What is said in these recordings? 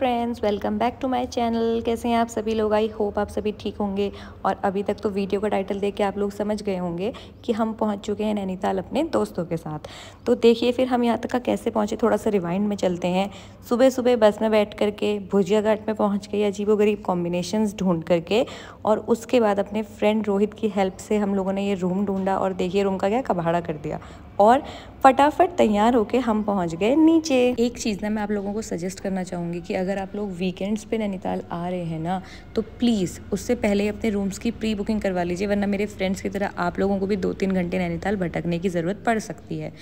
Friends, welcome back to my channel. कैसे हैं आप सभी लोग? आई होप आप सभी ठीक होंगे। और अभी तक तो वीडियो का टाइटल देख के आप लोग समझ गए होंगे कि हम पहुंच चुके हैं नैनीताल अपने दोस्तों के साथ। तो देखिए फिर हम यहाँ तक का कैसे पहुँचे, थोड़ा सा रिवाइंड में चलते हैं। सुबह सुबह बस में बैठ करके भुजिया घाट में पहुँच गए, अजीबोगरीब कॉम्बिनेशंस ढूंढ करके, और उसके बाद अपने फ्रेंड रोहित की हेल्प से हम लोगों ने ये रूम ढूंढा। और देखिए रूम का क्या कबाड़ा कर दिया, और फटाफट तैयार होके हम पहुंच गए नीचे। एक चीज़ ना मैं आप लोगों को सजेस्ट करना चाहूँगी कि अगर आप लोग वीकेंड्स पे नैनीताल आ रहे हैं ना, तो प्लीज़ उससे पहले अपने रूम्स की प्री बुकिंग करवा लीजिए, वरना मेरे फ्रेंड्स की तरह आप लोगों को भी 2-3 घंटे नैनीताल भटकने की ज़रूरत पड़ सकती है।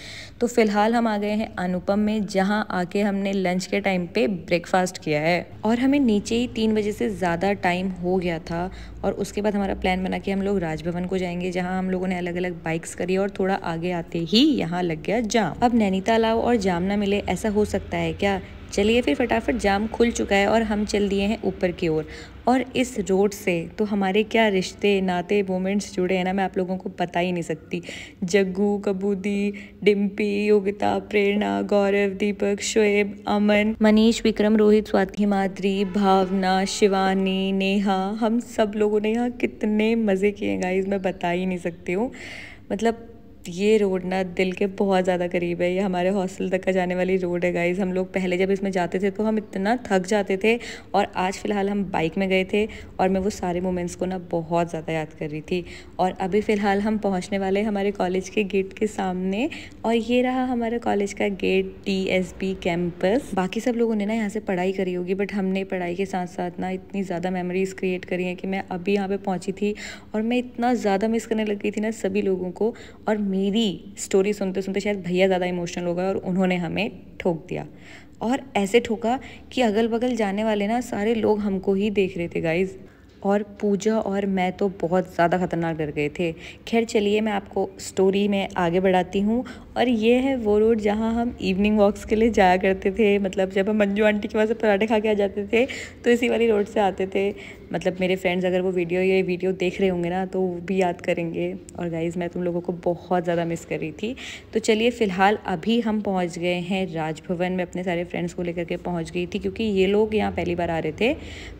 तो फिलहाल हम आ गए हैं अनुपम में, जहाँ आके हमने लंच के टाइम पे ब्रेकफास्ट किया है। और हमें नीचे ही 3 बजे से ज़्यादा टाइम हो गया था। और उसके बाद हमारा प्लान बना कि हम लोग राजभवन को जाएंगे, जहाँ हम लोगों ने अलग अलग बाइक्स करी, और थोड़ा आगे आते ही यहाँ लग गया जाम। अब नैनीताल आओ और जाम ना मिले, ऐसा हो सकता है क्या? चलिए फिर फटाफट जाम खुल चुका है और हम चल दिए हैं ऊपर की ओर। और इस रोड से तो हमारे क्या रिश्ते नाते मोमेंट्स जुड़े हैं ना, मैं आप लोगों को बता ही नहीं सकती। जग्गू, कबूदी, डिम्पी, योगिता, प्रेरणा, गौरव, दीपक, शोएब, अमन, मनीष, विक्रम, रोहित, स्वाति, हिमाद्री, भावना, शिवानी, नेहा, हम सब लोगों ने यहाँ कितने मज़े किए गाइस, मैं बता ही नहीं सकती हूँ। मतलब ये रोड ना दिल के बहुत ज़्यादा करीब है। ये हमारे हॉस्टल तक का जाने वाली रोड है गाइज़। हम लोग पहले जब इसमें जाते थे तो हम इतना थक जाते थे, और आज फ़िलहाल हम बाइक में गए थे और मैं वो सारे मोमेंट्स को ना बहुत ज़्यादा याद कर रही थी। और अभी फ़िलहाल हम पहुंचने वाले हमारे कॉलेज के गेट के सामने, और ये रहा हमारे कॉलेज का गेट, TSB कैंपस। बाकी सब लोगों ने ना यहाँ से पढ़ाई करी होगी, बट हमने पढ़ाई के साथ साथ ना इतनी ज़्यादा मेमोरीज़ क्रिएट करी हैं कि मैं अभी यहाँ पर पहुँची थी और मैं इतना ज़्यादा मिस करने लग गई थी ना सभी लोगों को। और मेरी स्टोरी सुनते सुनते शायद भैया ज़्यादा इमोशनल हो गए और उन्होंने हमें ठोक दिया, और ऐसे ठोका कि अगल बगल जाने वाले ना सारे लोग हमको ही देख रहे थे गाइज़। और पूजा और मैं तो बहुत ज़्यादा ख़तरनाक डर गए थे। खैर चलिए मैं आपको स्टोरी में आगे बढ़ाती हूँ। और ये है वो रोड जहाँ हम इवनिंग वॉक्स के लिए जाया करते थे। मतलब जब हम मंजू आंटी के वहाँ से पराठे खा के आ जाते थे तो इसी वाली रोड से आते थे। मतलब मेरे फ्रेंड्स अगर वो ये वीडियो देख रहे होंगे ना, तो वो भी याद करेंगे। और गाइज़ मैं तुम लोगों को बहुत ज़्यादा मिस कर रही थी। तो चलिए फ़िलहाल अभी हम पहुँच गए हैं राजभवन में। अपने सारे फ्रेंड्स को लेकर के पहुँच गई थी, क्योंकि ये लोग यहाँ पहली बार आ रहे थे।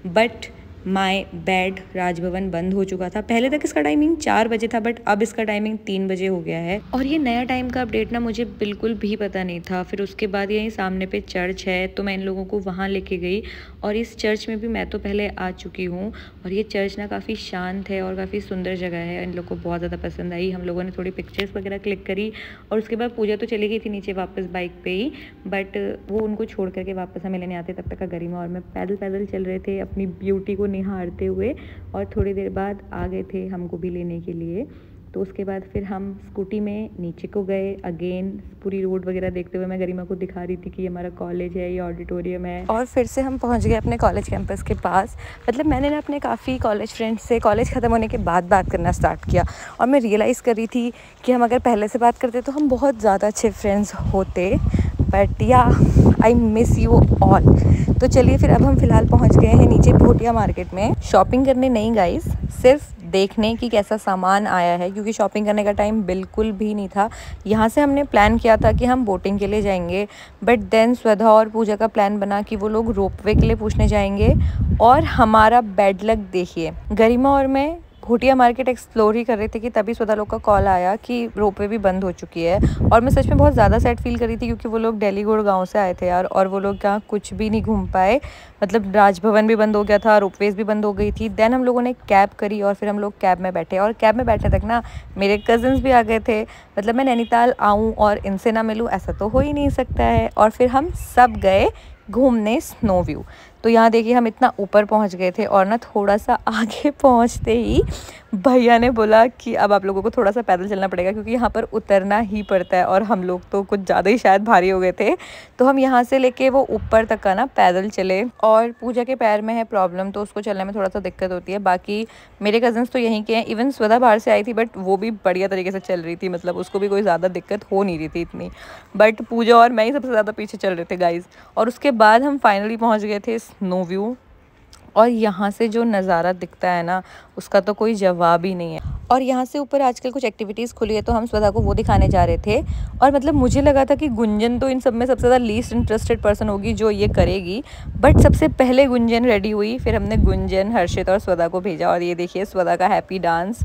बट माय बैड, राजभवन बंद हो चुका था। पहले तक इसका टाइमिंग 4 बजे था, बट अब इसका टाइमिंग 3 बजे हो गया है। और ये नया टाइम का अपडेट ना मुझे बिल्कुल भी पता नहीं था। फिर उसके बाद यहीं सामने पे चर्च है, तो मैं इन लोगों को वहाँ लेके गई। और इस चर्च में भी मैं तो पहले आ चुकी हूँ। और ये चर्च ना काफ़ी शांत है और काफ़ी सुंदर जगह है। इन लोगों को बहुत ज़्यादा पसंद आई। हम लोगों ने थोड़ी पिक्चर्स वगैरह क्लिक करी, और उसके बाद पूजा तो चली गई थी नीचे वापस बाइक पे ही, बट वो उनको छोड़ करके वापस हमें लेने आते तब तक का गरिमा और मैं पैदल पैदल चल रहे थे अपनी ब्यूटी को निहारते हुए। और थोड़ी देर बाद आ गए थे हमको भी लेने के लिए। तो उसके बाद फिर हम स्कूटी में नीचे को गए। अगेन पूरी रोड वगैरह देखते हुए मैं गरिमा को दिखा रही थी कि ये हमारा कॉलेज है, ये ऑडिटोरियम है। और फिर से हम पहुंच गए अपने कॉलेज कैंपस के पास। मतलब मैंने ना अपने काफ़ी कॉलेज फ्रेंड्स से कॉलेज ख़त्म होने के बाद बात करना स्टार्ट किया, और मैं रियलाइज़ कर रही थी कि हम अगर पहले से बात करते तो हम बहुत ज़्यादा अच्छे फ्रेंड्स होते। बट या आई मिस यू ऑल। तो चलिए फिर अब हम फ़िलहाल पहुंच गए हैं नीचे भोटिया मार्केट में। शॉपिंग करने नहीं गाइस, सिर्फ देखने की कैसा सामान आया है, क्योंकि शॉपिंग करने का टाइम बिल्कुल भी नहीं था। यहाँ से हमने प्लान किया था कि हम बोटिंग के लिए जाएंगे, बट देन स्वधा और पूजा का प्लान बना कि वो लोग रोपवे के लिए पूछने जाएंगे। और हमारा बैड लक देखिए, गरिमा और मैं भोटिया मार्केट एक्सप्लोर ही कर रहे थे कि तभी स्वदा लोग का कॉल आया कि रोपवे भी बंद हो चुकी है। और मैं सच में बहुत ज़्यादा सैड फील कर रही थी, क्योंकि वो लोग दिल्ली गुड़गांव से आए थे यार, और वो लोग यहाँ कुछ भी नहीं घूम पाए। मतलब राजभवन भी बंद हो गया था, रोपवेज भी बंद हो गई थी। देन हम लोगों ने कैब करी और फिर हम लोग कैब में बैठे, और कैब में बैठने तक ना मेरे कज़न्स भी आ गए थे। मतलब मैं नैनीताल आऊँ और इनसे ना मिलूँ, ऐसा तो हो ही नहीं सकता है। और फिर हम सब गए घूमने स्नो व्यू। तो यहाँ देखिए हम इतना ऊपर पहुँच गए थे, और ना थोड़ा सा आगे पहुँचते ही भैया ने बोला कि अब आप लोगों को थोड़ा सा पैदल चलना पड़ेगा, क्योंकि यहाँ पर उतरना ही पड़ता है। और हम लोग तो कुछ ज़्यादा ही शायद भारी हो गए थे, तो हम यहाँ से लेके वो ऊपर तक का ना पैदल चले। और पूजा के पैर में है प्रॉब्लम, तो उसको चलने में थोड़ा सा दिक्कत होती है। बाकी मेरे कज़न्स तो यहीं के हैं, इवन स्वदा बाहर से आई थी, बट वो भी बढ़िया तरीके से चल रही थी। मतलब उसको भी कोई ज़्यादा दिक्कत हो नहीं रही थी इतनी। बट पूजा और मैं ही सबसे ज़्यादा पीछे चल रहे थे गाइज़। और उसके बाद हम फाइनली पहुँच गए थे स्नो व्यू। और यहाँ से जो नज़ारा दिखता है ना, उसका तो कोई जवाब ही नहीं है। और यहाँ से ऊपर आजकल कुछ एक्टिविटीज़ खुली है, तो हम स्वधा को वो दिखाने जा रहे थे। और मतलब मुझे लगा था कि गुंजन तो इन सब में सबसे ज़्यादा लीस्ट इंटरेस्टेड पर्सन होगी जो ये करेगी, बट सबसे पहले गुंजन रेडी हुई। फिर हमने गुंजन, हर्षित और स्वधा को भेजा। और ये देखिए स्वधा का हैप्पी डांस,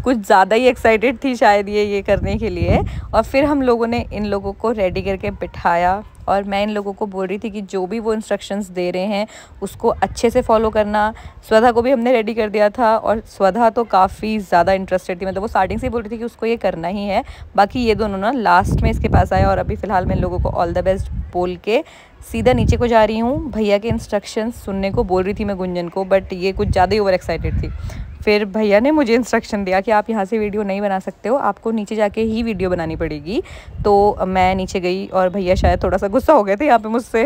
कुछ ज़्यादा ही एक्साइटेड थी शायद ये करने के लिए। और फिर हम लोगों ने इन लोगों को रेडी करके बिठाया, और मैं इन लोगों को बोल रही थी कि जो भी वो इंस्ट्रक्शंस दे रहे हैं उसको अच्छे से फॉलो करना। स्वधा को भी हमने रेडी कर दिया था, और स्वधा तो काफ़ी ज़्यादा इंटरेस्टेड थी, मतलब वो स्टार्टिंग से ही बोल रही थी कि उसको ये करना ही है। बाकी ये दोनों ना लास्ट में इसके पास आया। और अभी फ़िलहाल मैं इन लोगों को ऑल द बेस्ट बोल के सीधा नीचे को जा रही हूँ। भैया के इंस्ट्रक्शंस सुनने को बोल रही थी मैं गुंजन को, बट ये कुछ ज़्यादा ही ओवर एक्साइटेड थी। फिर भैया ने मुझे इंस्ट्रक्शन दिया कि आप यहाँ से वीडियो नहीं बना सकते हो, आपको नीचे जाके ही वीडियो बनानी पड़ेगी। तो मैं नीचे गई, और भैया शायद थोड़ा सा गुस्सा हो गए थे यहाँ पे मुझसे।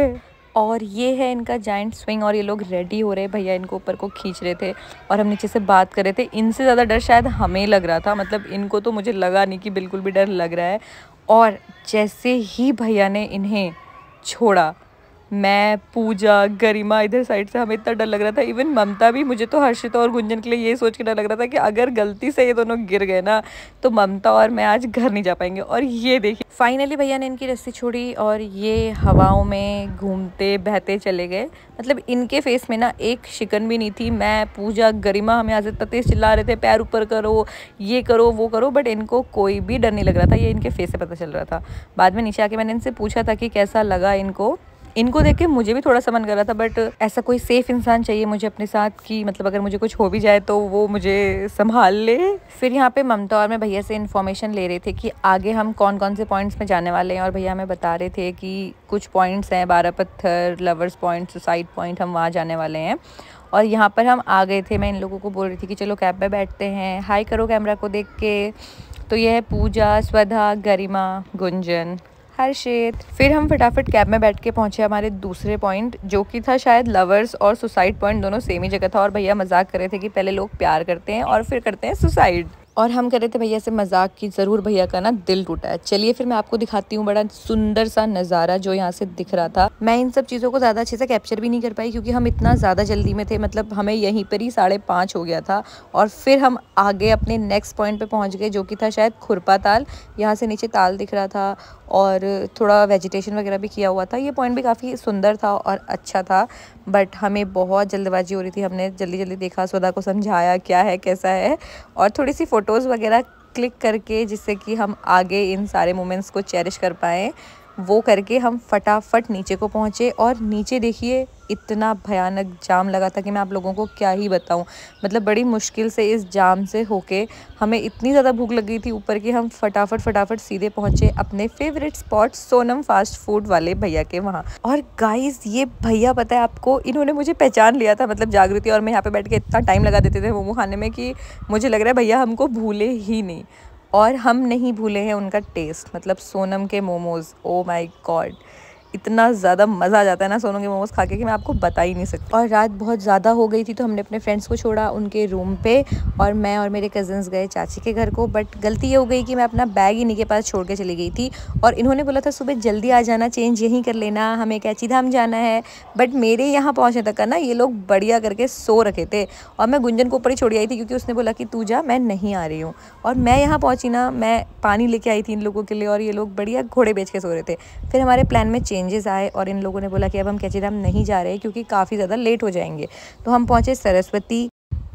और ये है इनका जाइंट स्विंग, और ये लोग रेडी हो रहे, भैया इनको ऊपर को खींच रहे थे और हम नीचे से बात कर रहे थे। इनसे ज़्यादा डर शायद हमें लग रहा था, मतलब इनको तो मुझे लगा नहीं कि बिल्कुल भी डर लग रहा है। और जैसे ही भैया ने इन्हें छोड़ा, मैं, पूजा, गरिमा, इधर साइड से हमें इतना डर लग रहा था, इवन ममता भी। मुझे तो हर्षिता और गुंजन के लिए ये सोच के डर लग रहा था कि अगर गलती से ये दोनों गिर गए ना, तो ममता और मैं आज घर नहीं जा पाएंगे। और ये देखिए फाइनली भैया ने इनकी रस्सी छोड़ी, और ये हवाओं में घूमते बहते चले गए। मतलब इनके फेस में ना एक शिकन भी नहीं थी। मैं, पूजा, गरिमा हमें आज इतना तेज चिल्ला रहे थे, पैर ऊपर करो, ये करो, वो करो, बट इनको कोई भी डर नहीं लग रहा था। ये इनके फेस से पता चल रहा था। बाद में नीचे आके मैंने इनसे पूछा था कि कैसा लगा इनको देख के मुझे भी थोड़ा सा मन कर रहा था, बट ऐसा कोई सेफ इंसान चाहिए मुझे अपने साथ, कि मतलब अगर मुझे कुछ हो भी जाए तो वो मुझे संभाल ले। फिर यहाँ पे ममता और मैं भैया से इन्फॉर्मेशन ले रहे थे कि आगे हम कौन कौन से पॉइंट्स में जाने वाले हैं। और भैया हमें बता रहे थे कि कुछ पॉइंट्स हैं, 12 पत्थर, लवर्स पॉइंट, सुसाइड पॉइंट, हम वहाँ जाने वाले हैं। और यहाँ पर हम आ गए थे। मैं इन लोगों को बोल रही थी कि चलो कैब में बैठते हैं, हाई करो कैमरा को देख के। तो ये है पूजा, स्वधा, गरिमा, गुंजन, हर्षित। फिर हम फटाफट कैब में बैठ के पहुंचे हमारे दूसरे पॉइंट, जो कि था शायद लवर्स और सुसाइड पॉइंट, दोनों सेम ही जगह था। और भैया मजाक कर रहे थे कि पहले लोग प्यार करते हैं और फिर करते हैं सुसाइड। और हम कह रहे थे भैया से मजाक की, ज़रूर भैया का ना दिल टूटा है। चलिए फिर मैं आपको दिखाती हूँ बड़ा सुंदर सा नज़ारा जो यहाँ से दिख रहा था। मैं इन सब चीज़ों को ज़्यादा अच्छे से कैप्चर भी नहीं कर पाई, क्योंकि हम इतना ज़्यादा जल्दी में थे। मतलब हमें यहीं पर ही 5:30 हो गया था। और फिर हम आगे अपने नेक्स्ट पॉइंट पे पहुँच गए, जो कि था शायद खुरपा ताल। यहाँ से नीचे ताल दिख रहा था, और थोड़ा वेजिटेशन वगैरह भी किया हुआ था। ये पॉइंट भी काफ़ी सुंदर था और अच्छा था, बट हमें बहुत जल्दबाजी हो रही थी। हमने जल्दी जल्दी देखा, स्वधा को समझाया क्या है कैसा है, और थोड़ी सी फ़ोटोज़ वगैरह क्लिक करके, जिससे कि हम आगे इन सारे मोमेंट्स को चेरिश कर पाएँ, वो करके हम फटाफट नीचे को पहुँचे। और नीचे देखिए इतना भयानक जाम लगा था कि मैं आप लोगों को क्या ही बताऊं। मतलब बड़ी मुश्किल से इस जाम से होके हमें इतनी ज़्यादा भूख लग गई थी ऊपर की, हम फटाफट सीधे पहुँचे अपने favourite spot Sonam fast food वाले भैया के वहाँ। और गाइस ये भैया, पता है आपको, इन्होंने मुझे पहचान लिया था, मतलब जागृति और मैं यहाँ पे बैठ के इतना टाइम लगा देते थे मोमो खाने में कि मुझे लग रहा है भैया हमको भूले ही नहीं। और हम नहीं भूले हैं उनका टेस्ट, मतलब सोनम के मोमोज़, ओ माय गॉड, इतना ज़्यादा मज़ा आ जाता है ना सोनम के मोमोज़ खा के कि मैं आपको बता ही नहीं सकती। और रात बहुत ज़्यादा हो गई थी, तो हमने अपने फ्रेंड्स को छोड़ा उनके रूम पे, और मैं और मेरे कज़न्स गए चाची के घर को। बट गलती ये हो गई कि मैं अपना बैग इन्हीं के पास छोड़ के चली गई थी, और इन्होंने बोला था सुबह जल्दी आ जाना, चेंज यहीं कर लेना, हमें कैची धाम जाना है। बट मेरे यहाँ पहुँचने तक का ना ये लोग बढ़िया करके सो रखे थे, और मैं गुंजन को ऊपर ही छोड़ी आई थी, क्योंकि उसने बोला कि तू जा, मैं नहीं आ रही हूँ। और मैं यहाँ पहुँची ना, मैं पानी लेके आई थी इन लोगों के लिए, और ये लोग बढ़िया घोड़े बेच के सो रहे थे। फिर हमारे प्लान में चेंजेस आए, और इन लोगों ने बोला कि अब हम कैची धाम नहीं जा रहे क्योंकि काफ़ी ज़्यादा लेट हो जाएंगे। तो हम पहुँचे सरस्वती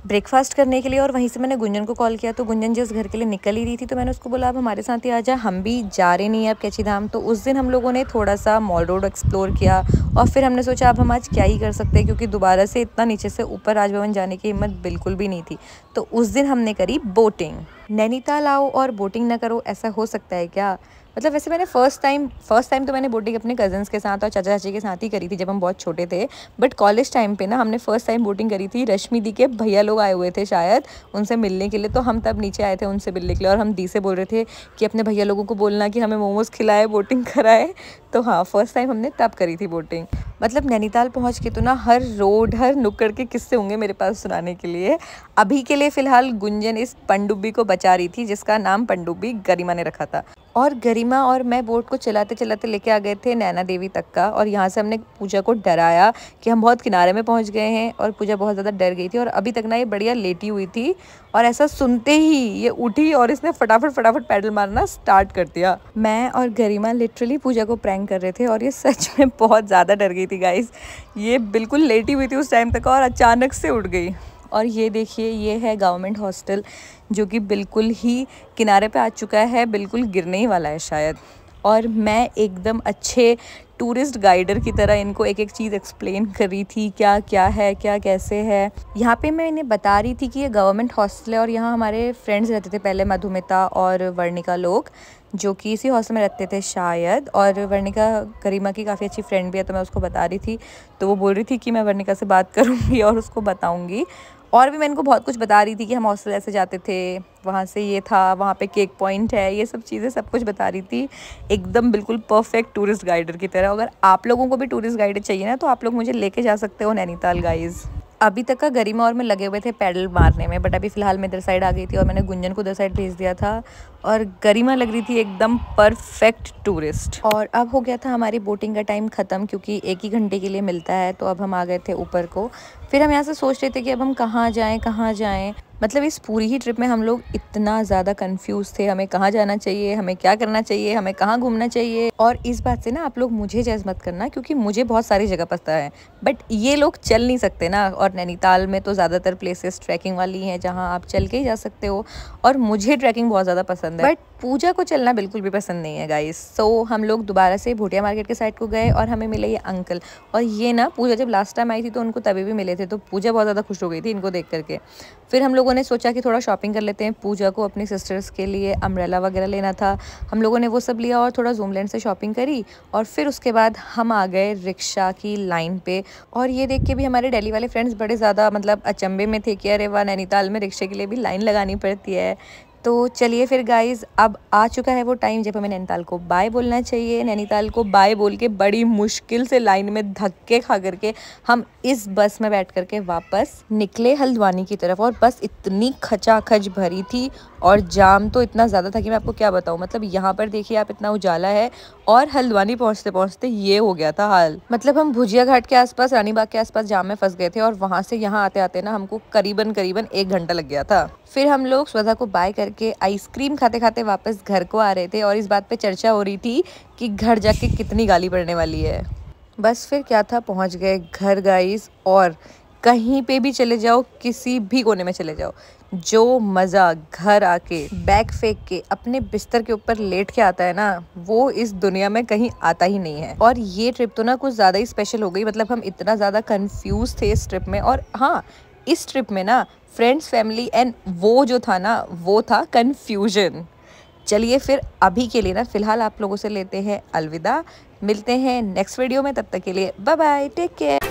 ब्रेकफास्ट करने के लिए, और वहीं से मैंने गुंजन को कॉल किया। तो गुंजन जिस घर के लिए निकल ही रही थी, तो मैंने उसको बोला अब हमारे साथ ही आ जा, हम भी जा रहे नहीं है अब कैची धाम। तो उस दिन हम लोगों ने थोड़ा सा मॉल रोड एक्सप्लोर किया, और फिर हमने सोचा अब हम आज क्या ही कर सकते हैं, क्योंकि दोबारा से इतना नीचे से ऊपर राजभवन जाने की हिम्मत बिल्कुल भी नहीं थी। तो उस दिन हमने करी बोटिंग। नैनीताल आओ और बोटिंग ना करो, ऐसा हो सकता है क्या? मतलब वैसे मैंने फर्स्ट टाइम तो मैंने बोटिंग अपने कज़न्स के साथ और चाचा चाची के साथ ही करी थी जब हम बहुत छोटे थे। बट कॉलेज टाइम पे ना हमने फर्स्ट टाइम बोटिंग करी थी। रश्मि दी के भैया लोग आए हुए थे शायद, उनसे मिलने के लिए, तो हम तब नीचे आए थे उनसे मिलने के लिए। और हम दी से बोल रहे थे कि अपने भैया लोगों को बोलना कि हमें मोमोज़ खिलाए, बोटिंग कराए। तो हाँ, फर्स्ट टाइम हमने तब करी थी बोटिंग। मतलब नैनीताल पहुँच के तो ना हर रोड, हर नुक्कड़ के किस्से होंगे मेरे पास सुनाने के लिए। अभी के लिए फ़िलहाल गुंजन इस पनडुब्बी को बचा रही थी, जिसका नाम पनडुब्बी गरिमा ने रखा था। और गरिमा और मैं बोट को चलाते चलाते लेके आ गए थे नैना देवी तक का, और यहाँ से हमने पूजा को डराया कि हम बहुत किनारे में पहुँच गए हैं, और पूजा बहुत ज़्यादा डर गई थी। और अभी तक ना ये बढ़िया लेटी हुई थी, और ऐसा सुनते ही ये उठी और इसने फटाफट पैडल मारना स्टार्ट कर दिया। मैं और गरिमा लिटरली पूजा को प्रैंक कर रहे थे, और ये सच में बहुत ज़्यादा डर गई थी गाइस। ये बिल्कुल लेटी हुई थी उस टाइम तक और अचानक से उठ गई। और ये देखिए, ये है गवर्नमेंट हॉस्टल, जो कि बिल्कुल ही किनारे पे आ चुका है, बिल्कुल गिरने ही वाला है शायद। और मैं एकदम अच्छे टूरिस्ट गाइडर की तरह इनको एक एक चीज़ एक्सप्लेन कर रही थी, क्या क्या है, क्या कैसे है। यहाँ पे मैं इन्हें बता रही थी कि ये गवर्नमेंट हॉस्टल है, और यहाँ हमारे फ्रेंड्स रहते थे पहले, मधुमिता और वर्णिका लोग, जो कि इसी हॉस्टल में रहते थे शायद। और वर्णिका गरिमा की काफ़ी अच्छी फ्रेंड भी है, तो मैं उसको बता रही थी, तो वो बोल रही थी कि मैं वर्णिका से बात करूँगी और उसको बताऊँगी। और भी मैं इनको बहुत कुछ बता रही थी कि हम हॉस्टल ऐसे जाते थे, वहाँ से ये था, वहाँ पे केक पॉइंट है, ये सब चीज़ें सब कुछ बता रही थी, एकदम बिल्कुल परफेक्ट टूरिस्ट गाइडर की तरह। अगर आप लोगों को भी टूरिस्ट गाइडर चाहिए ना, तो आप लोग मुझे लेके जा सकते हो नैनीताल गाइज़। अभी तक का गरिमा और मैं लगे हुए थे पैडल मारने में, बट अभी फ़िलहाल मैं इधर साइड आ गई थी और मैंने गुंजन को उधर साइड भेज दिया था, और गरिमा लग रही थी एकदम परफेक्ट टूरिस्ट। और अब हो गया था हमारी बोटिंग का टाइम ख़त्म, क्योंकि 1 ही घंटे के लिए मिलता है, तो अब हम आ गए थे ऊपर को। फिर हम यहाँ से सोच रहे थे कि अब हम कहाँ जाएँ। मतलब इस पूरी ही ट्रिप में हम लोग इतना ज़्यादा कंफ्यूज थे, हमें कहाँ जाना चाहिए, हमें क्या करना चाहिए, हमें कहाँ घूमना चाहिए। और इस बात से ना आप लोग मुझे जज मत करना, क्योंकि मुझे बहुत सारी जगह पता है, बट ये लोग चल नहीं सकते ना। और नैनीताल में तो ज़्यादातर प्लेसेस ट्रैकिंग वाली हैं, जहाँ आप चल के ही जा सकते हो, और मुझे ट्रैकिंग बहुत ज़्यादा पसंद है, बट पूजा को चलना बिल्कुल भी पसंद नहीं है गाइस। सो हम लोग दोबारा से भोटिया मार्केट के साइड को गए, और हमें मिले ये अंकल। और ये ना पूजा जब लास्ट टाइम आई थी तो उनको तभी भी मिले थे, तो पूजा बहुत ज़्यादा खुश हो गई थी इनको देख करके। फिर हम लोगों ने सोचा कि थोड़ा शॉपिंग कर लेते हैं, पूजा को अपनी सिस्टर्स के लिए अम्ब्रेला वगैरह लेना था, हम लोगों ने वो सब लिया और थोड़ा ज़ूमलैंड से शॉपिंग करी। और फिर उसके बाद हम आ गए रिक्शा की लाइन पे, और ये देख के भी हमारे दिल्ली वाले फ्रेंड्स बड़े ज़्यादा मतलब अचंभे में थे कि अरे वाह, नैनीताल में रिक्शे के लिए भी लाइन लगानी पड़ती है। तो चलिए फिर गाइज़, अब आ चुका है वो टाइम जब हमें नैनीताल को बाय बोलना चाहिए। नैनीताल को बाय बोल के बड़ी मुश्किल से लाइन में धक्के खा करके हम इस बस में बैठ करके वापस निकले हल्द्वानी की तरफ। और बस इतनी खचाखच भरी थी, और जाम तो इतना ज़्यादा था कि मैं आपको क्या बताऊँ। मतलब यहाँ पर देखिए आप, इतना उजाला है, और हल्द्वानी पहुँचते पहुँचते ये हो गया था हाल। मतलब हम भुजिया घाट के आसपास, रानी बाग के आसपास जाम में फंस गए थे, और वहाँ से यहाँ आते आते ना हमको करीबन 1 घंटा लग गया था। फिर हम लोग स्वधा को बाय करके आइसक्रीम खाते खाते वापस घर को आ रहे थे, और इस बात पे चर्चा हो रही थी कि घर जाके कितनी गाली पड़ने वाली है। बस फिर क्या था, पहुंच गए घर गाइस। और कहीं पे भी चले जाओ, किसी भी कोने में चले जाओ, जो मज़ा घर आके बैग फेंक के अपने बिस्तर के ऊपर लेट के आता है ना, वो इस दुनिया में कहीं आता ही नहीं है। और ये ट्रिप तो ना कुछ ज़्यादा ही स्पेशल हो गई। मतलब हम इतना ज़्यादा कंफ्यूज थे इस ट्रिप में। और हाँ, इस ट्रिप में ना फ्रेंड्स, फैमिली एंड वो जो था ना, वो था कन्फ्यूजन। चलिए फिर अभी के लिए ना फ़िलहाल आप लोगों से लेते हैं अलविदा। मिलते हैं नेक्स्ट वीडियो में, तब तक के लिए बाय बाय, टेक केयर।